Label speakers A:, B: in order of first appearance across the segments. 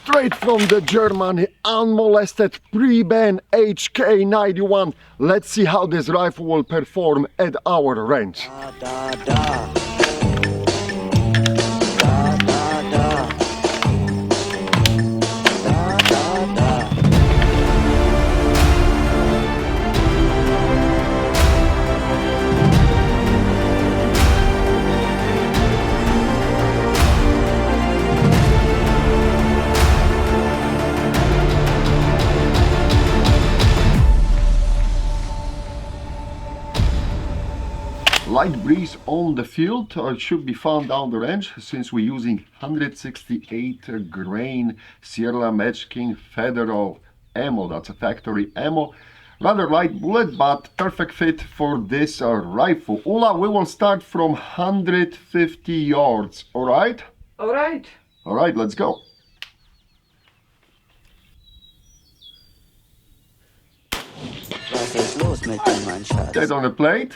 A: straight from the Germany, unmolested pre-ban HK91. Let's see how this rifle will perform at our range. Light breeze on the field should be found down the range since we're using 168 grain Sierra Match King Federal ammo. That's a factory ammo. Rather light bullet, but perfect fit for this rifle. Ula, we will start from 150 yards, alright?
B: Alright.
A: Alright, let's go. Get on the plate.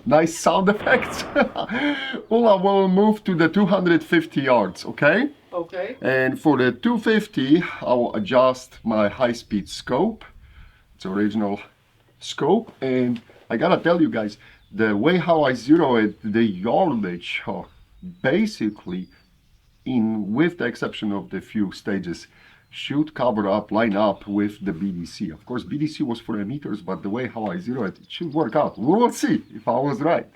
A: Nice sound effects. Ula will move to the 250 yards, okay?
B: Okay.
A: And for the 250, I will adjust my high-speed scope. It's original scope, and I gotta tell you guys, the way how I zero it, the yardage, basically, with the exception of the few stages, should cover up, line up with the BDC. Of course, BDC was for meters, but the way how I zero it, it should work out. We will see if I was right.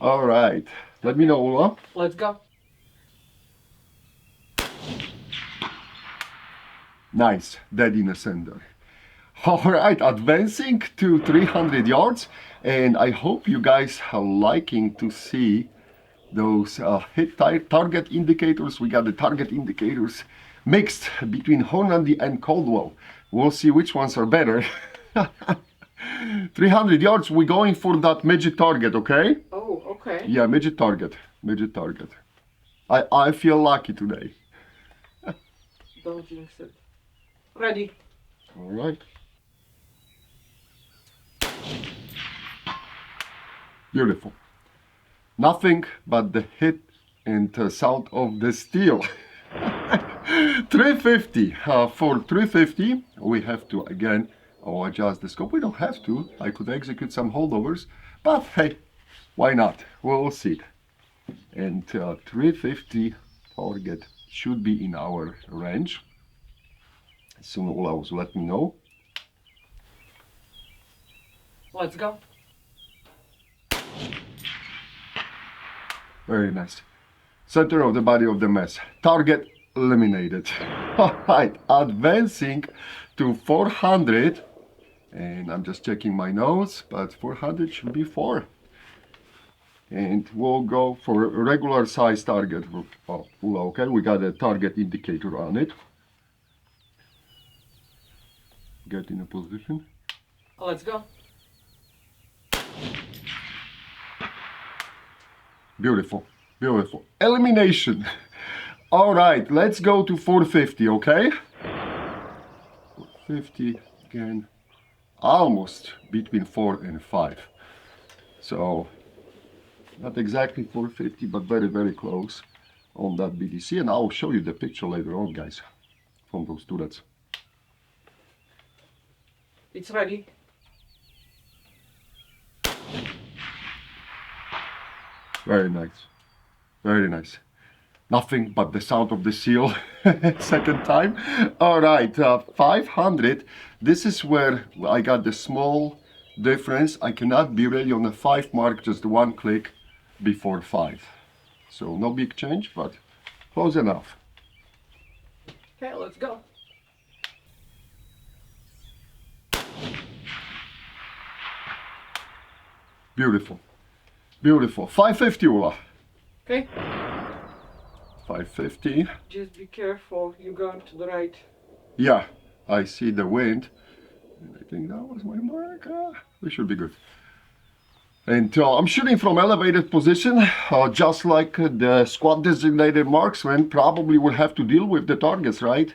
A: All right, let me know, Ula.
B: Let's go.
A: Nice, dead in the center. All right, advancing to 300 yards, and I hope you guys are liking to see those hit target indicators. We got the target indicators mixed between Hornady and Caldwell. We'll see which ones are better. 300 yards, we're going for that midget target, okay?
B: Oh, okay.
A: Yeah, midget target, midget target. I feel lucky today.
B: Don't jinx it. Ready.
A: All right. Beautiful. Nothing but the hit and sound of the steel. 350. For 350, we have to again adjust the scope. We don't have to. I could execute some holdovers, but hey, why not? We'll see. And 350 target should be in our range. As soon as Ola will let me know.
B: Let's go.
A: Very nice. Center of the body of the mess. Target eliminated. Alright, advancing to 400. And I'm just checking my notes, but 400 should be 4. And we'll go for a regular size target. Oh, okay, we got a target indicator on it. Get in a position.
B: Let's go.
A: Beautiful, beautiful. Elimination. All right, let's go to 450, okay? 450, again, almost between 4 and 5. So, not exactly 450, but very, very close on that BDC. And I'll show you the picture later on, guys, from those turrets.
B: It's ready.
A: Very nice, very nice. Nothing but the sound of the seal. Second time. All right, 500. This is where I got the small difference. I cannot be ready on the 5 mark, just one click before 5. So no big change, but close enough.
B: Okay, let's go.
A: Beautiful, beautiful. 550, Ula.
B: Okay.
A: 550.
B: Just be careful, you're going to the right.
A: Yeah, I see the wind. And I think that was my mark. We should be good. And I'm shooting from elevated position, just like the squad designated marksman probably will have to deal with the targets, right?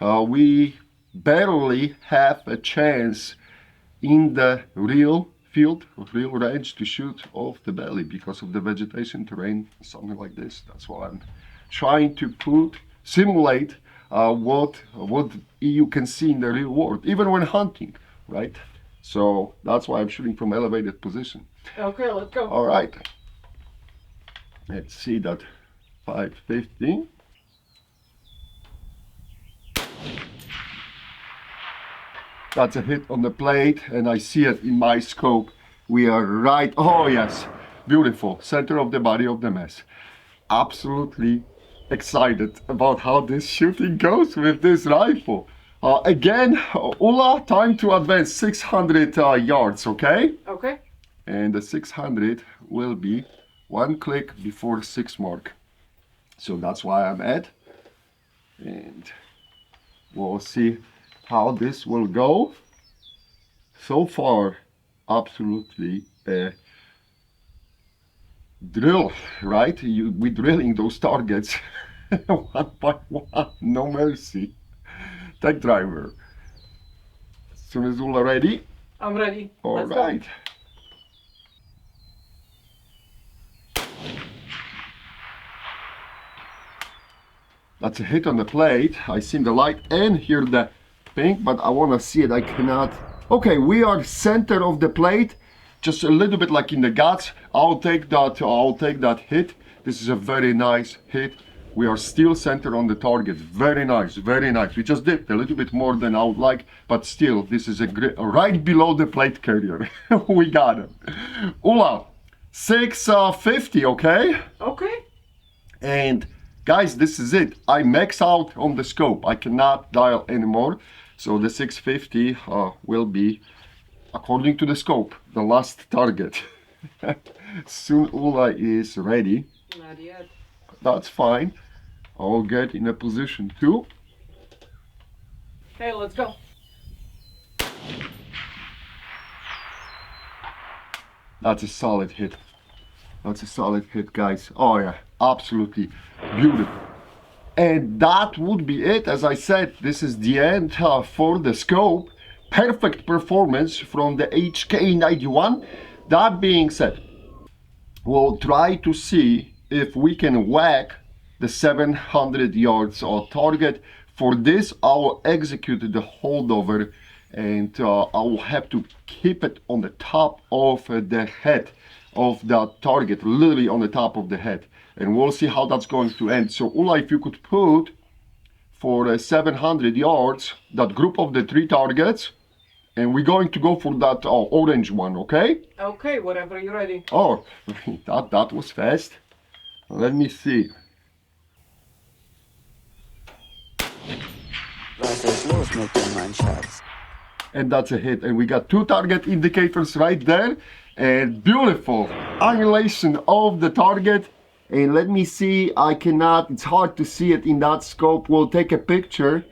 A: We barely have a chance in the real field, real range to shoot off the belly because of the vegetation terrain, something like this. That's why I'm trying to simulate what you can see in the real world, even when hunting, right? So that's why I'm shooting from elevated position.
B: Okay, let's go.
A: All right. Let's see that 550. That's a hit on the plate, and I see it in my scope. We are right. Oh yes, beautiful. Center of the body of the mess. Absolutely excited about how this shooting goes with this rifle. Again, Ulla, time to advance 600 yards, okay?
B: Okay.
A: And the 600 will be one click before 6 mark. So that's why I'm at. And we'll see how this will go. So far, absolutely drill, right? We're drilling those targets one by one, no mercy. Tech driver. As soon as you're ready.
B: I'm ready.
A: All
B: Let's
A: right.
B: Go.
A: That's a hit on the plate. I see the light and hear the ping, but I want to see it. I cannot. Okay, we are center of the plate, just a little bit like in the guts. I'll take that hit. This is a very nice hit. We are still center on the target. Very nice, very nice. We just dipped a little bit more than I would like, but still, this is a great, right below the plate carrier. We got him. Ulla, 650, okay?
B: Okay.
A: And guys, this is it. I max out on the scope. I cannot dial anymore. So the 650 will be, according to the scope, the last target. Soon Ulla is ready.
B: Not yet.
A: That's fine. I'll get in a position too.
B: Okay, let's go.
A: That's a solid hit. That's a solid hit, guys. Oh yeah, absolutely beautiful. And that would be it. As I said, this is the end for the scope. Perfect performance from the HK91. That being said, we'll try to see if we can whack the 700 yards target. For this, I will execute the holdover, and I will have to keep it on the top of the head of that target, literally on the top of the head. And we'll see how that's going to end. So Ulla, if you could put for 700 yards that group of the 3 targets, and we're going to go for that orange one, okay?
B: Okay, whatever you're ready.
A: Oh, that was fast. Let me see. And that's a hit. And we got 2 target indicators right there. And beautiful annihilation of the target. And let me see, I cannot, it's hard to see it in that scope. We'll take a picture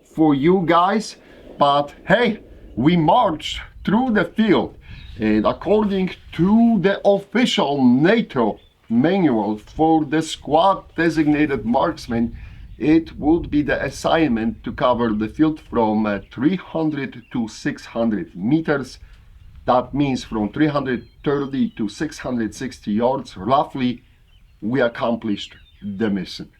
A: for you guys. But hey, we marched through the field. And according to the official NATO manual for the squad designated marksman, it would be the assignment to cover the field from 300 to 600 meters. That means from 330 to 660 yards, roughly. We accomplished the mission.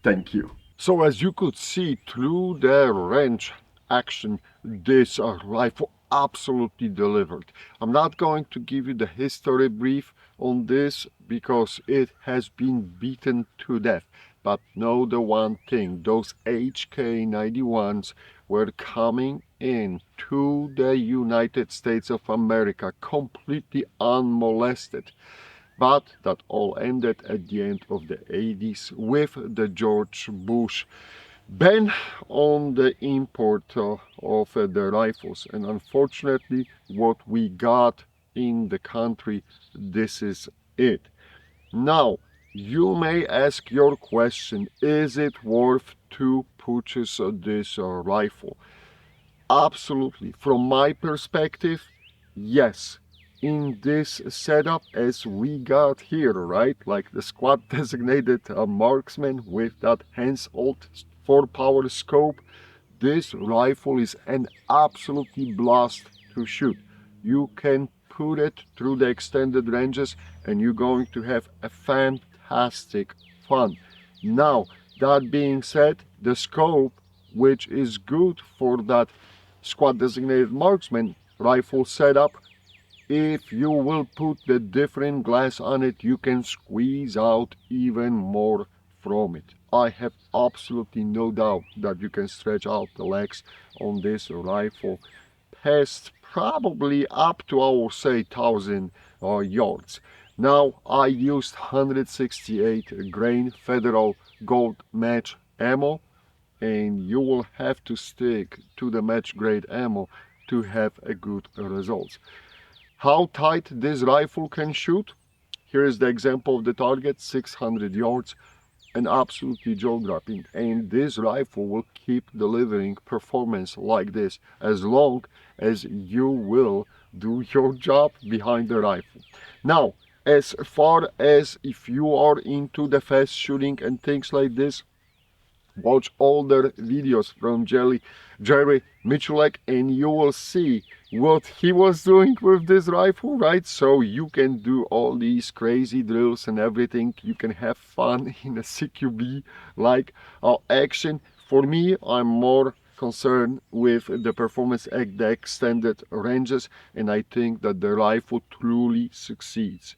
A: Thank you. So as you could see through the range action, this rifle absolutely delivered. I'm not going to give you the history brief on this because it has been beaten to death. But know the one thing, those HK91s were coming in to the United States of America completely unmolested. But that all ended at the end of the 80s with the George Bush ban on the import of the rifles. And unfortunately, what we got in the country, this is it. Now, you may ask your question, is it worth to purchase this rifle? Absolutely. From my perspective, yes. In this setup as we got here, right? Like the squad designated marksman with that hands-alt 4-power scope, this rifle is an absolutely blast to shoot. You can put it through the extended ranges and you're going to have a fantastic fun. Now, That being said, the scope, which is good for that squad designated marksman rifle setup, if you will put the different glass on it, you can squeeze out even more from it. I have absolutely no doubt that you can stretch out the legs on this rifle past probably up to, I will say, 1000 yards. Now I used 168 grain federal gold match ammo, and you will have to stick to the match grade ammo to have a good results. How tight this rifle can shoot? Here is the example of the target, 600 yards, and absolutely jaw-dropping. And this rifle will keep delivering performance like this as long as you will do your job behind the rifle. Now, as far as if you are into the fast shooting and things like this, watch older videos from Jerry Michalek, and you will see what he was doing with this rifle, right? So you can do all these crazy drills and everything. You can have fun in a CQB like action. For me, I'm more concerned with the performance at the extended ranges, and I think that the rifle truly succeeds.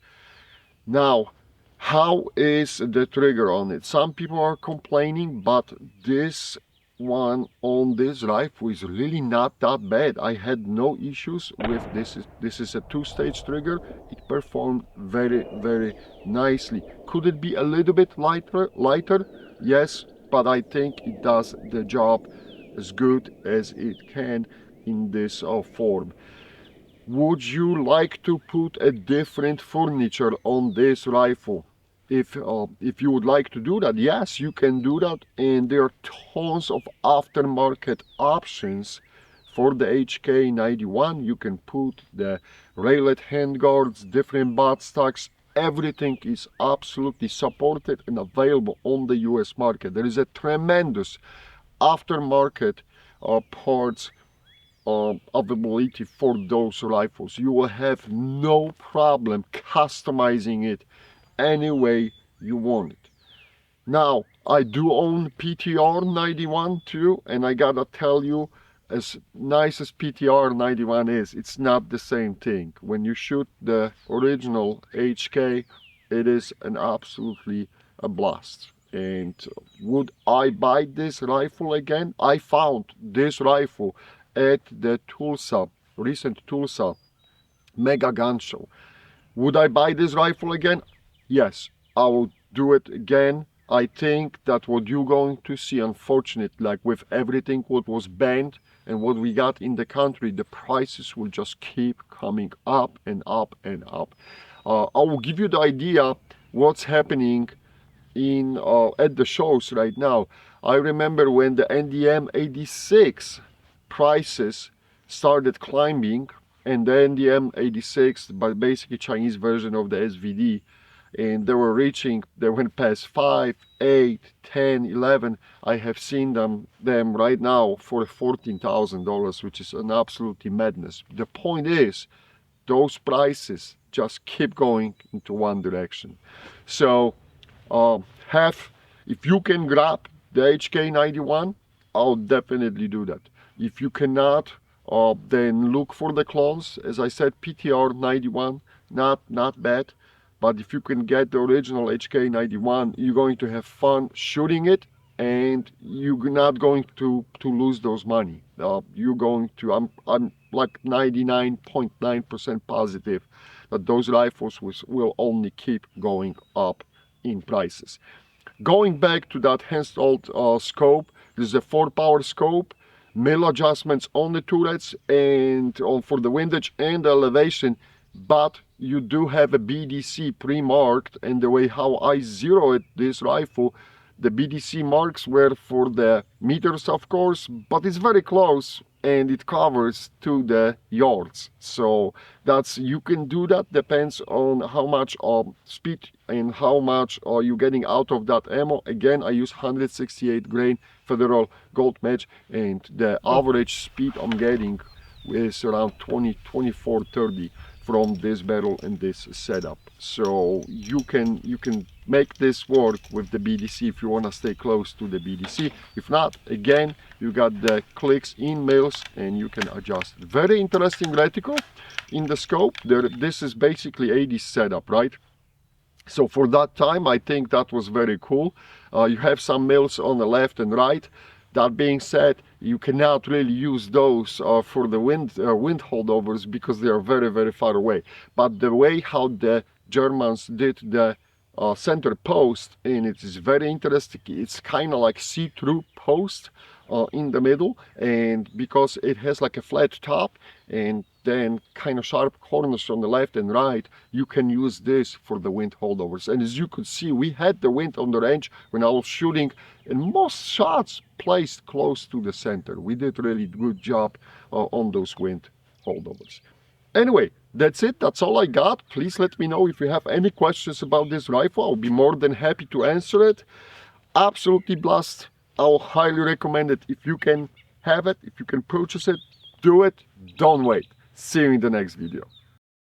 A: Now, how is the trigger on it? Some people are complaining, but this one on this rifle is really not that bad. I had no issues with this. This is a two-stage trigger. It performed very nicely. Could it be a little bit lighter? Yes, but I think it does the job as good as it can in this form. Would you like to put a different furniture on this rifle? If you would like to do that, yes, you can do that, and there are tons of aftermarket options for the HK91. You can put the raylet handguards, different buttstocks. Everything is absolutely supported and available on the US market. There is a tremendous aftermarket parts availability for those rifles. You will have no problem customizing it any way you want it. Now, I do own PTR 91 too, and I gotta tell you, as nice as PTR 91 is, it's not the same thing. When you shoot the original HK, it is an absolutely a blast. And would I buy this rifle again? I found this rifle at the recent Tulsa Mega Gun Show. Would I buy this rifle again? Yes, I will do it again. I think that what you're going to see, unfortunately, like with everything what was banned and what we got in the country, the prices will just keep coming up and up and up. I will give you the idea what's happening in at the shows right now. I remember when the NDM 86 prices started climbing, and the NDM 86, but basically Chinese version of the SVD, and they went past 5, 8, 10, 11. I have seen them right now for $14,000, which is an absolutely madness. The point is, those prices just keep going into one direction. So if you can grab the HK91, I'll definitely do that. If you cannot, then look for the clones. As I said, PTR 91, not bad. But if you can get the original HK91, you're going to have fun shooting it, and you're not going to lose those money. You're going to, I'm like 99.9% positive that those rifles will only keep going up in prices. Going back to that handheld scope, this is a 4-power scope, mill adjustments on the turrets and for the windage and the elevation, but you do have a BDC pre-marked, and the way how I zeroed this rifle, the BDC marks were for the meters, of course, but it's very close and it covers to the yards. So that's, you can do that, depends on how much speed and how much are you getting out of that ammo. Again, I use 168 grain federal gold match, and the average speed I'm getting is around 24, 30 from this barrel and this setup. So you can make this work with the BDC if you want to stay close to the BDC. If not, again, you got the clicks in mils and you can adjust. Very interesting reticle in the scope. This is basically 80s setup, right? So for that time, I think that was very cool. You have some mils on the left and right. That being said, you cannot really use those for the wind holdovers because they are very, very far away. But the way how the Germans did the center post, and it is very interesting. It's kind of like see-through post in the middle, and because it has like a flat top and then kind of sharp corners on the left and right, you can use this for the wind holdovers. And as you could see, we had the wind on the range when I was shooting, and most shots placed close to the center. We did really good job on those wind holdovers. Anyway, that's it. That's all I got. Please let me know if you have any questions about this rifle. I'll be more than happy to answer it. Absolutely blessed. I'll highly recommend it. If you can have it, if you can purchase it, do it. Don't wait. See you in the next video.